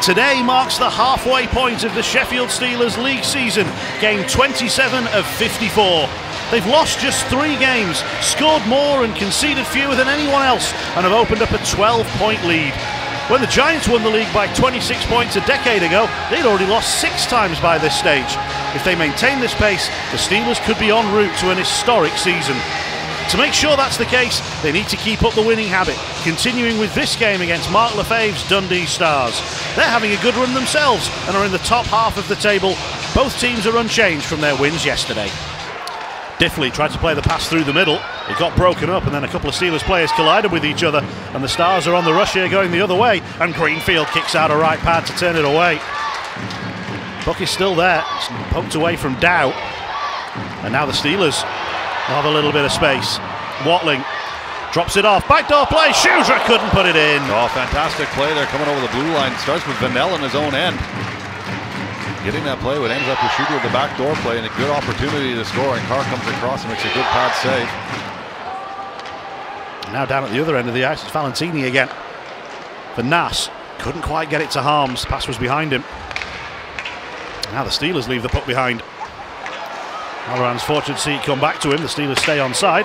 Today marks the halfway point of the Sheffield Steelers league season, game 27 of 54. They've lost just 3 games, scored more and conceded fewer than anyone else, and have opened up a 12-point lead. When the Giants won the league by 26 points a decade ago, they'd already lost 6 times by this stage. If they maintain this pace, the Steelers could be en route to an historic season. To make sure that's the case, they need to keep up the winning habit, continuing with this game against Mark Lefebvre's Dundee Stars. They're having a good run themselves and are in the top half of the table. Both teams are unchanged from their wins yesterday. Diffley tried to play the pass through the middle. It got broken up and then a couple of Steelers players collided with each other, and the Stars are on the rush here going the other way, and Greenfield kicks out a right pad to turn it away. Puck is still there, it's poked away from Dow, and now the Steelers have a little bit of space. Watling drops it off, backdoor play, Shudra couldn't put it in. Oh, fantastic play there coming over the blue line. Starts with Fearnley in his own end. Getting that play, what ends up with Shudra with the backdoor play, and a good opportunity to score, and Carr comes across and makes a good pad save. Now down at the other end of the ice, it's Valentini again. For Nass, couldn't quite get it to Harms, the pass was behind him. Now the Steelers leave the puck behind. Valorant's fortunate to see it come back to him. The Steelers stay onside.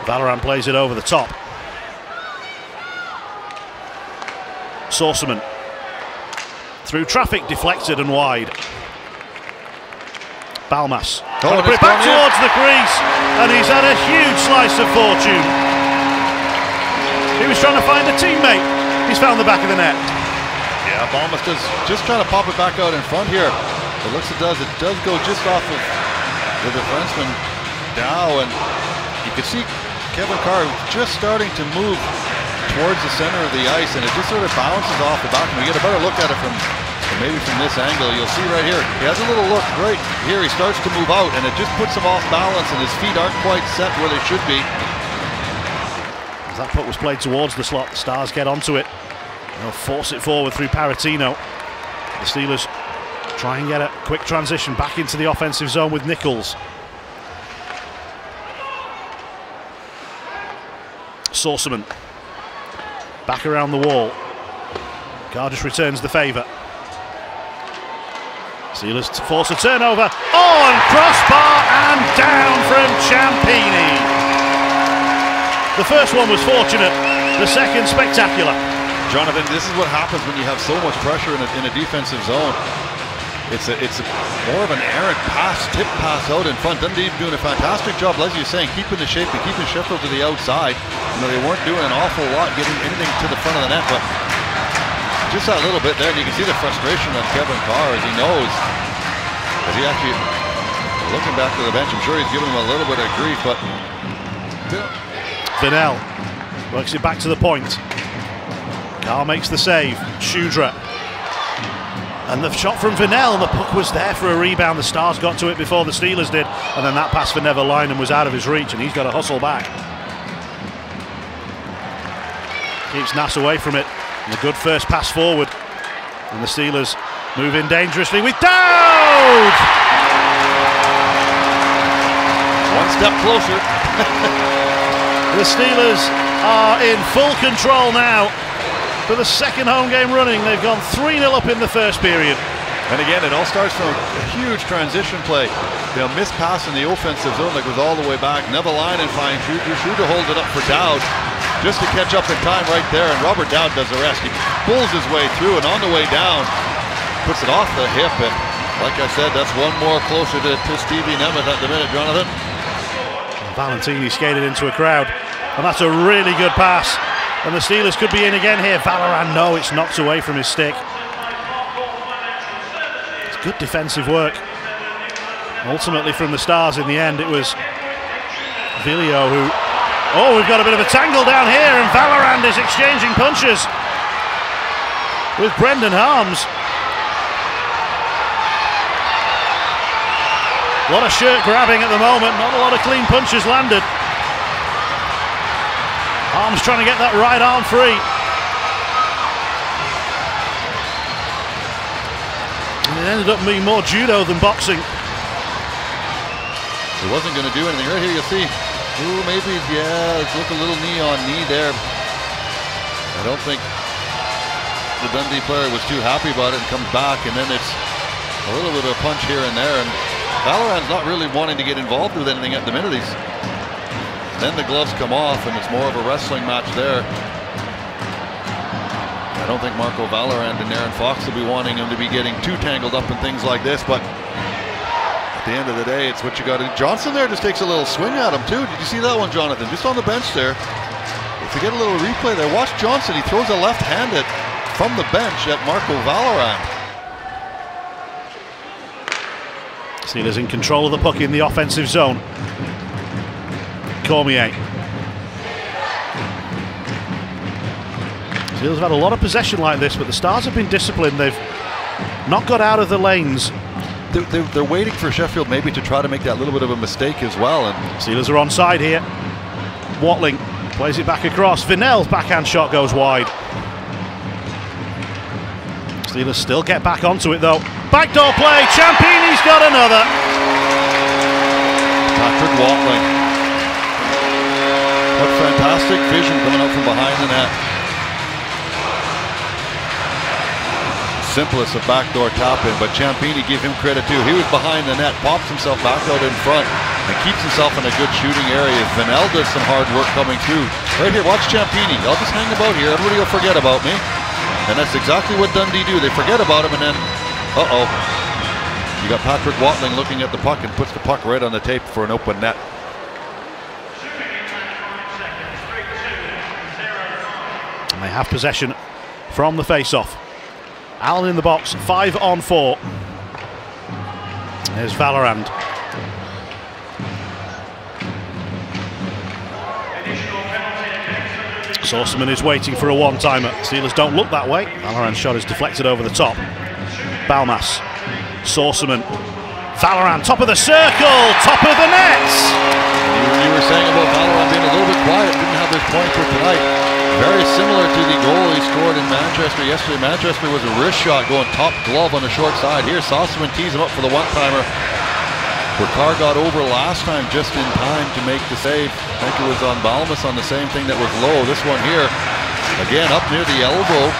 Valorant plays it over the top. Sorceman through traffic, deflected and wide. Balmas put it back towards the crease, and he's had a huge slice of fortune. He was trying to find a teammate. He's found the back of the net. Yeah, Balmas does just trying to pop it back out in front here. It looks it does go just off of the defenseman Dow, and you can see Kevin Carr just starting to move towards the center of the ice, and it just sort of bounces off the back. And we get a better look at it from maybe from this angle. You'll see right here, he has a little look right here. He starts to move out, and it just puts him off balance, and his feet aren't quite set where they should be. As that puck was played towards the slot, the Stars get onto it. They'll force it forward through Paratino. The Steelers try and get a quick transition back into the offensive zone with Nichols. Sorceman back around the wall. Carr just returns the favour. Steelers force a turnover. Oh, and crossbar and down from Ciampini. The first one was fortunate, the second spectacular. Jonathan, this is what happens when you have so much pressure in a defensive zone. It's more of an errant pass, tip pass out in front. Dundee doing a fantastic job, as you're saying, keeping the shape and keeping Sheffield to the outside. You know, they weren't doing an awful lot getting anything to the front of the net, but just that little bit there, and you can see the frustration on Kevin Carr as he knows, as he actually, looking back to the bench, I'm sure he's giving him a little bit of grief, but Fearnley works it back to the point. Carr makes the save. Shudra. And the shot from Fearnley, and the puck was there for a rebound. The Stars got to it before the Steelers did, and then that pass for Never Lynham was out of his reach, and he's got to hustle back. Keeps Nass away from it, and a good first pass forward. And the Steelers move in dangerously with Dowd! One step closer. The Steelers are in full control now. For the second home game running, they've gone 3-0 up in the first period. And again, it all starts from a huge transition play. They'll miss pass in the offensive zone that goes all the way back. Never Lynham finds Shudra holds it up for Dowd just to catch up in time right there, and Robert Dowd does the rest. He pulls his way through, and on the way down, puts it off the hip, and like I said, that's one more closer to Stevie Nemeth at the minute, Jonathan. Valentini skated into a crowd, and that's a really good pass. And the Steelers could be in again here. Valorant, no, it's knocked away from his stick. It's good defensive work. Ultimately from the Stars in the end, it was Vilio who... Oh, we've got a bit of a tangle down here, and Valorant is exchanging punches with Brendan Harms. A lot of shirt grabbing at the moment, not a lot of clean punches landed. Harms trying to get that right arm free. And it ended up being more judo than boxing. He wasn't going to do anything. Right here you'll see, ooh, maybe, yeah, let's look a little knee on knee there. I don't think the Dundee player was too happy about it and comes back, and then it's a little bit of a punch here and there, and Valorant's not really wanting to get involved with anything at the minute. Then the gloves come off, and it's more of a wrestling match there. I don't think Marco Valorant and Aaron Fox will be wanting him to be getting too tangled up in things like this, but at the end of the day, it's what you got to do. Johnson there just takes a little swing at him too. Did you see that one, Jonathan? Just on the bench there. If you get a little replay there, watch Johnson. He throws a left-handed from the bench at Marco Valorant. Steelers in control of the puck in the offensive zone. Cormier. Steelers have had a lot of possession like this, but the Stars have been disciplined. They've not got out of the lanes. They're waiting for Sheffield maybe to try to make that little bit of a mistake as well. And Steelers are onside here. Watling plays it back across. Vinnell's backhand shot goes wide. Steelers still get back onto it though. Backdoor play, Ciampini's got another. Patrick Watling. What fantastic vision coming up from behind the net. Simplest of backdoor tap in, but Ciampini, give him credit too. He was behind the net, pops himself back out in front, and keeps himself in a good shooting area. Vinnell does some hard work coming through. Right here, watch Ciampini. I'll just hang about here. Everybody will forget about me. And that's exactly what Dundee do. They forget about him, and then, you got Patrick Watling looking at the puck and puts the puck right on the tape for an open net. And they have possession from the face-off. Allen in the box, 5-on-4. There's Valorant. Sorceman is waiting for a one-timer. Steelers don't look that way. Valorant's shot is deflected over the top. Balmas. Sorceman. Valorant, top of the circle, top of the nets. You were saying about Valorant being a little bit quiet, didn't have his point for tonight. Very similar to the goal he scored in Manchester yesterday. Manchester was a wrist shot going top glove on the short side. Here, Sorceman tees him up for the one-timer. Ricard got over last time just in time to make the save. I think it was on Balmas on the same thing that was low. This one here, again, up near the elbow.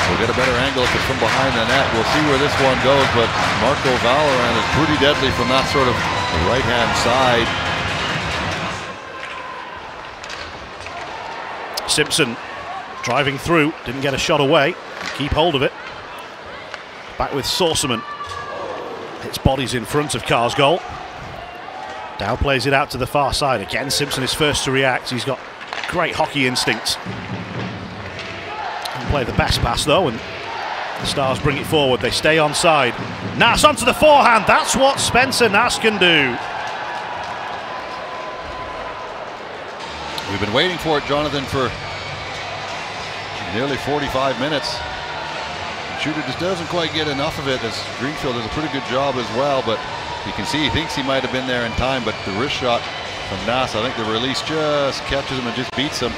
We'll get a better angle if it's from behind the net. We'll see where this one goes, but Marco Valorant is pretty deadly from that sort of right-hand side. Simpson driving through, didn't get a shot away. Keep hold of it. Back with Sorceman. Hits bodies in front of Carr's goal. Dow plays it out to the far side. Again, Simpson is first to react. He's got great hockey instincts. Didn't play the best pass though, and the Stars bring it forward. They stay onside. Nass onto the forehand. That's what Spencer Nass can do. We've been waiting for it, Jonathan, for nearly 45 minutes. Shudra just doesn't quite get enough of it, as Greenfield does a pretty good job as well, but you can see he thinks he might have been there in time, but the wrist shot from Nass, I think the release just catches him and just beats him.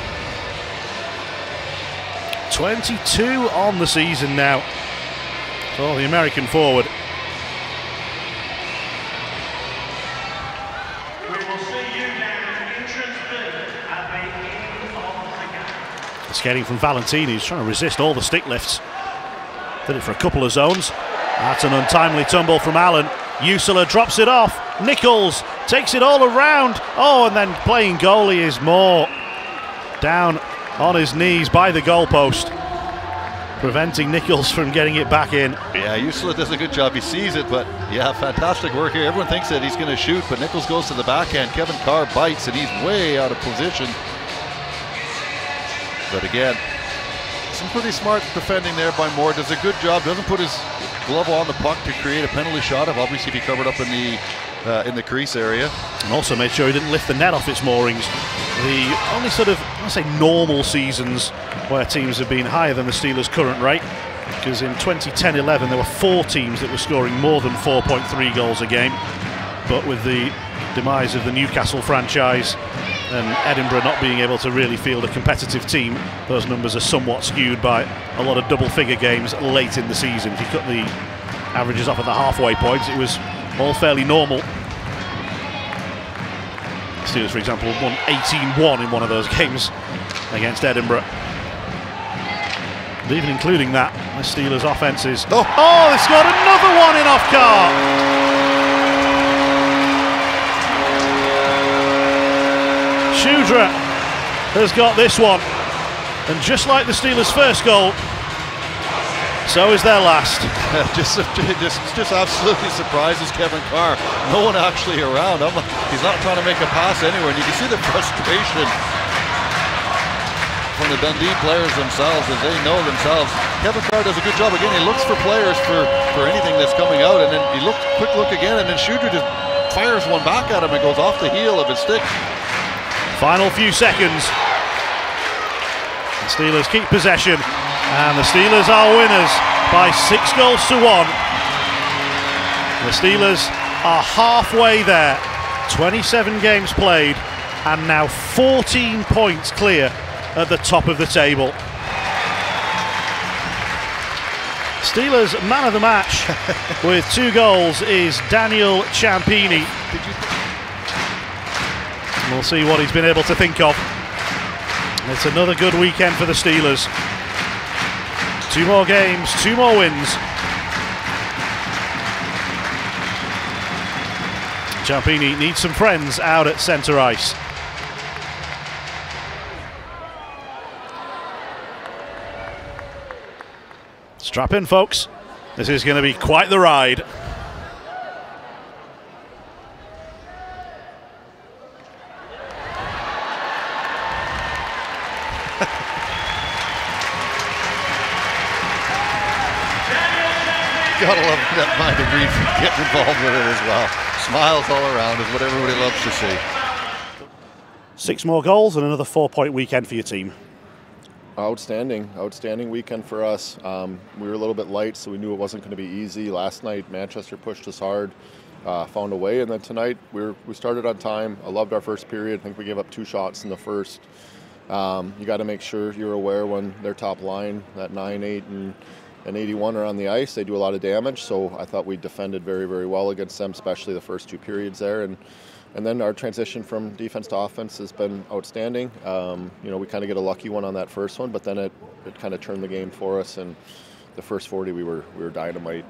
22 on the season now for the American forward. Skating from Valentini, who's trying to resist all the stick lifts. Did it for a couple of zones. That's an untimely tumble from Allen. Usela drops it off. Nichols takes it all around. Oh, and then playing goalie is Moore. Down on his knees by the goalpost, preventing Nichols from getting it back in. Yeah, Usela does a good job. He sees it, but yeah, fantastic work here. Everyone thinks that he's going to shoot, but Nichols goes to the backhand. Kevin Carr bites, and he's way out of position. But again, some pretty smart defending there by Moore. Does a good job. Doesn't put his glove on the puck to create a penalty shot. Obviously, he covered up in the crease area, and also made sure he didn't lift the net off its moorings. The only sort of, I say, normal seasons where teams have been higher than the Steelers' current rate, because in 2010-11 there were 4 teams that were scoring more than 4.3 goals a game. But with the demise of the Newcastle franchise and Edinburgh not being able to really field a competitive team, those numbers are somewhat skewed by a lot of double-figure games late in the season. If you cut the averages off at the halfway point, it was all fairly normal. Steelers, for example, won 18-1 in one of those games against Edinburgh. Even including that, the Steelers' offense is... Oh, they scored another one in off Carr! Shudra has got this one. And just like the Steelers' first goal, so is their last. just absolutely surprises Kevin Carr. No one actually around. He's not trying to make a pass anywhere. And you can see the frustration from the Dundee players themselves, as they know themselves. Kevin Carr does a good job. Again, he looks for players for anything that's coming out, and then he looks, quick look again, and then Shudra just fires one back at him and goes off the heel of his stick. Final few seconds. The Steelers keep possession, and the Steelers are winners by 6 goals to 1. The Steelers are halfway there, 27 games played, and now 14 points clear at the top of the table. Steelers man of the match with 2 goals is Daniel Ciampini. We'll see what he's been able to think of. It's another good weekend for the Steelers. 2 more games, 2 more wins. Ciampini needs some friends out at centre ice. Strap in, folks. This is going to be quite the ride. Gotta love that mind of Reed getting involved with it as well. Smiles all around is what everybody loves to see. 6 more goals and another 4-point weekend for your team. Outstanding weekend for us. We were a little bit light, so we knew it wasn't going to be easy. Last night, Manchester pushed us hard, found a way, and then tonight we started on time. I loved our first period. I think we gave up 2 shots in the first. You got to make sure you're aware when their top line, that 9, 8, and 81 are on the ice. They do a lot of damage, so I thought we defended very, very well against them, especially the first 2 periods there. And then our transition from defense to offense has been outstanding. We kind of get a lucky one on that first one, but then it kind of turned the game for us. And the first 40, we were dynamite.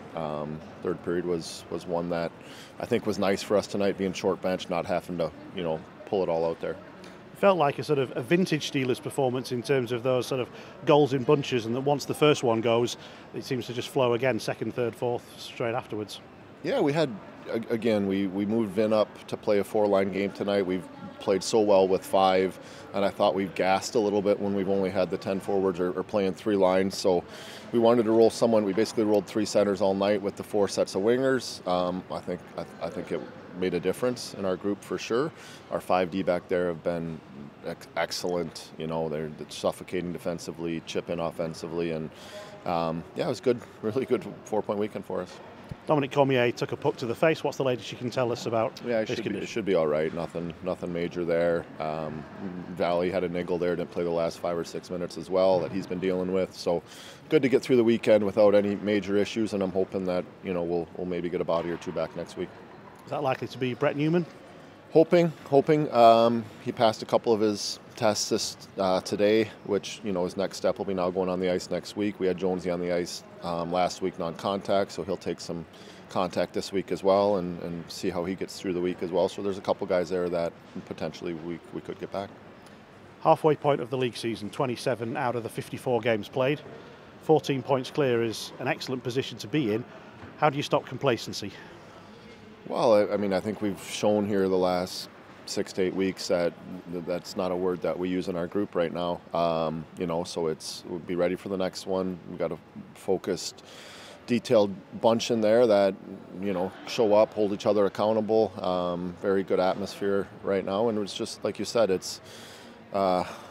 Third period was one that I think was nice for us tonight, being short bench, not having to pull it all out there. Felt like a sort of a vintage Steelers performance in terms of those sort of goals in bunches, and that once the first one goes, it seems to just flow again, second, third, fourth, straight afterwards. Yeah, we had, again, we moved Vin up to play a 4-line game tonight. We've played so well with 5, and I thought we've gassed a little bit when we've only had the 10 forwards or playing 3 lines. So we wanted to roll someone. We basically rolled 3 centers all night with the 4 sets of wingers. I think it made a difference in our group for sure. Our 5D back there have been excellent. They're suffocating defensively, chipping offensively, and it was good. Really good 4-point weekend for us. Dominic Cormier took a puck to the face. What's the latest you can tell us about? Yeah, it should be all right. Nothing major there. Valley had a niggle there, didn't play the last 5 or 6 minutes as well that he's been dealing with. So good to get through the weekend without any major issues, and I'm hoping that we'll maybe get a body or 2 back next week. Is that likely to be Brett Newman? Hoping. He passed a couple of his tests today, which his next step will be now going on the ice next week. We had Jonesy on the ice last week, non-contact, so he'll take some contact this week as well, and see how he gets through the week as well. So there's a couple guys there that potentially we could get back. Halfway point of the league season, 27 out of the 54 games played. 14 points clear is an excellent position to be in. How do you stop complacency? Well, I think we've shown here the last 6 to 8 weeks that that's not a word that we use in our group right now. So we'll be ready for the next one. We've got a focused, detailed bunch in there that show up, hold each other accountable. Very good atmosphere right now, and it's just like you said, it's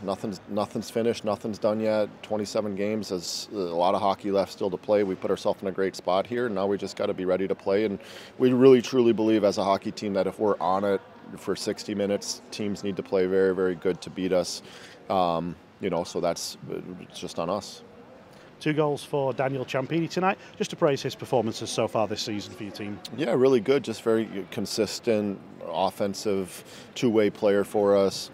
nothing's finished, nothing's done yet. 27 games, there's a lot of hockey left still to play. We put ourselves in a great spot here, and now we just got to be ready to play. And we really truly believe as a hockey team that if we're on it for 60 minutes, teams need to play very, very good to beat us. So it's just on us. 2 goals for Daniel Ciampini tonight. Just to praise his performances so far this season for your team. Yeah, really good. Just very consistent, offensive, 2-way player for us.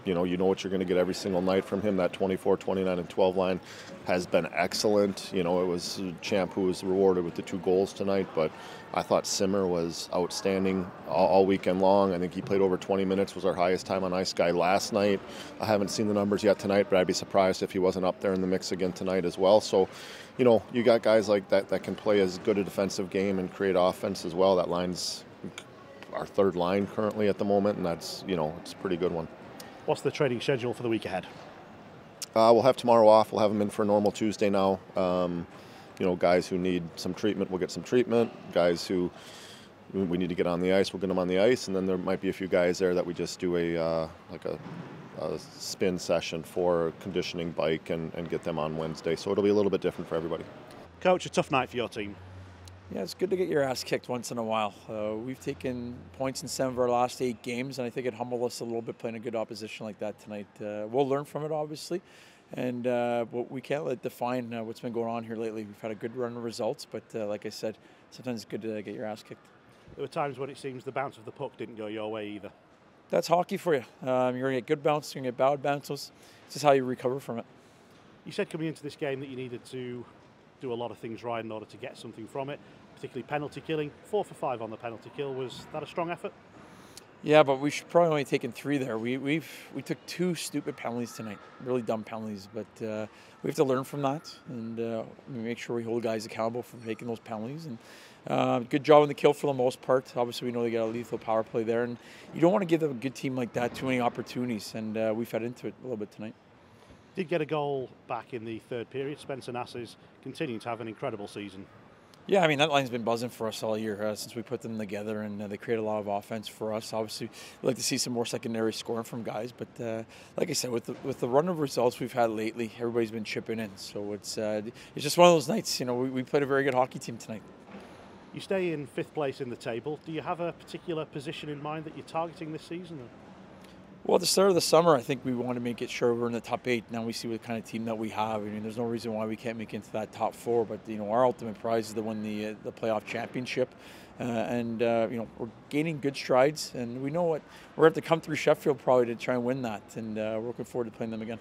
you know what you're going to get every single night from him. That 24, 29, and 12 line has been excellent. It was Champ who was rewarded with the 2 goals tonight, but I thought Simmer was outstanding all weekend long. I think he played over 20 minutes, was our highest time on ice guy last night. I haven't seen the numbers yet tonight, but I'd be surprised if he wasn't up there in the mix again tonight as well. So, you got guys like that can play as good a defensive game and create offense as well. That line's our 3rd line currently at the moment, and that's, it's a pretty good one. What's the training schedule for the week ahead? We'll have tomorrow off. We'll have them in for a normal Tuesday now. Guys who need some treatment, we'll get some treatment. Guys who we need to get on the ice, we'll get them on the ice. And then there might be a few guys there that we just do a spin session for conditioning bike and get them on Wednesday. So it'll be a little bit different for everybody. Coach, a tough night for your team. Yeah, it's good to get your ass kicked once in a while. We've taken points in 7 of our last 8 games, and I think it humbled us a little bit playing a good opposition like that tonight. We'll learn from it, obviously, and we can't let it define what's been going on here lately. We've had a good run of results, but like I said, sometimes it's good to get your ass kicked. There were times when it seems the bounce of the puck didn't go your way either. That's hockey for you. You're going to get good bounces, you're going to get bad bounces. It's just how you recover from it. You said coming into this game that you needed to do a lot of things right in order to get something from it, particularly penalty killing. 4 for 5 on the penalty kill. Was that a strong effort? Yeah, but we should probably only taken 3 there. We took 2 stupid penalties tonight, really dumb penalties. But we have to learn from that and make sure we hold guys accountable for taking those penalties. And good job on the kill for the most part. Obviously, we know they got a lethal power play there, and you don't want to give a good team like that too many opportunities. And we fed into it a little bit tonight. Did get a goal back in the 3rd period. Spencer Nass is continuing to have an incredible season. Yeah, I mean, that line's been buzzing for us all year since we put them together, and they create a lot of offense for us. Obviously, we'd like to see some more secondary scoring from guys, but like I said, with the run of results we've had lately, everybody's been chipping in. So it's just one of those nights. We played a very good hockey team tonight. You stay in 5th place in the table. Do you have a particular position in mind that you're targeting this season? Well, at the start of the summer, I think we want to make it sure we're in the top 8. Now we see what kind of team that we have. I mean, there's no reason why we can't make it into that top 4. But our ultimate prize is to win the playoff championship, we're gaining good strides. And we know what we're going to have to come through Sheffield probably to try and win that. And we're looking forward to playing them again.